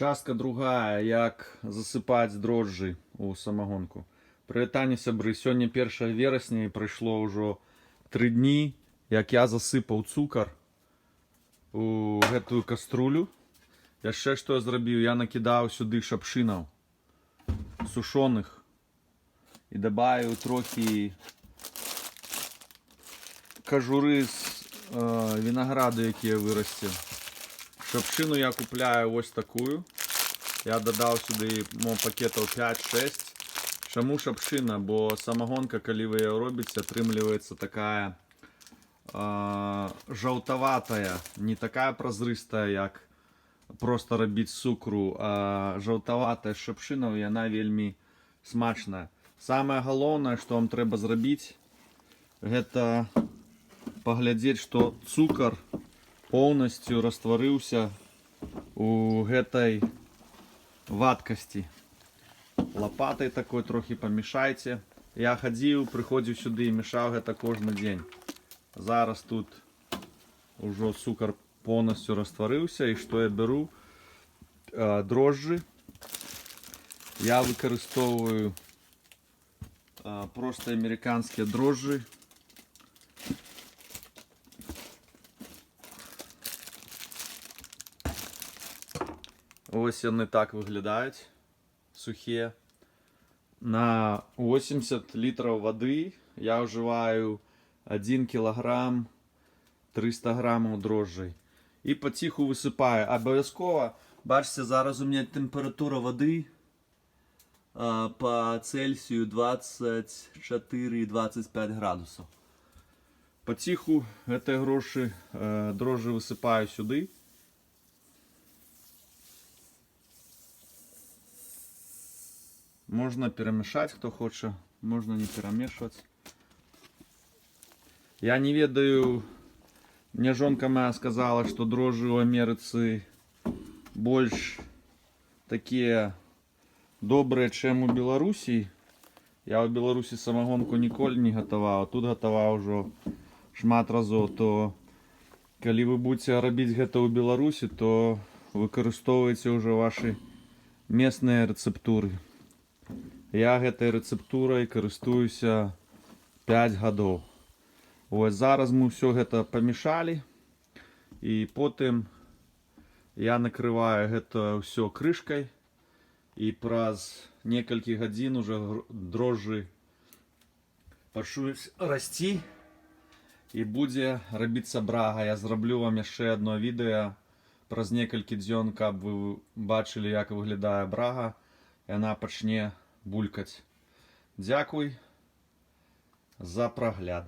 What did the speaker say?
Частка другая, як засыпаць дрожжы у самагонку. Прывітанне, сябры, сёння 1 верасня і прайшло ўжо 3 дні, як я засыпаў цукар у гэтую каструлю. Яшчэ што я зрабіў, я накідаў сюды шапшынаў сушоных і дабавіў трохі кажуры з вінаграду, які я вырасціў. Шапшыну я купляю вось такую. Я дадаў сюды пакетаў 5-6. Чаму шапшына? Бо самагонка, калі вы яе робіце, атрымліваецца такая жаўтаватая, не такая празрыстая, як проста рабіць цукру, а жаўтаватая з шапшынаў, і яна вельмі смачная. Самае галоўнае, што вам трэба зрабіць, гэта паглядзець, што цукар поўнасцю растварыўся у гэтай вадкасці. Лапатай такой трохі памешайце. Я хадзіў, прыходзіў сюды і мешаў гэта кожны дзень. Зараз тут ужо цукар поўнасцю растварыўся, і што я беру? Дрожжы. Я выкарыстоўваю проста амерыканскія дрожжы. Ось яны так выглядаюць, сухія. На 80 літраў вады я ўжываю 1 кілаграм 300 грамаў дрожжай. І паціху высыпаю. Абавязкова, бачыце, зараз у мяне тэмпература вады па Цельсію 24-25 градусаў. Паціху гэтыя дрожжы высыпаю сюды. Можна перамешаць, хто хоча, можна не перамешваць. Я не ведаю, мне жонка моя сказала, што дрожжы ў Амерыцы больш такія добрыя, чым у Беларусі. Я ў Беларусі самагонку ніколі не гатаваў, тут гатаваў ужо шмат разоў. То калі вы будзеце рабіць гэта ў Беларусі, то выкарыстоўвайце ўжо вашы местныя рэцэптуры. Я гэтай рэцэптурай карыстуюся 5 гадоў. Вось зараз мы ўсё гэта памешалі, і потым я накрываю гэта ўсё крышкай, і праз некалькі гадзін уже дрожжы пачнуць расці і будзе рабіцца брага. Я зраблю вам яшчэ одно відэо праз некалькі дзён, каб вы бачылі, як выглядае брага. Яна пачне булькаць. Дзякуй за прагляд.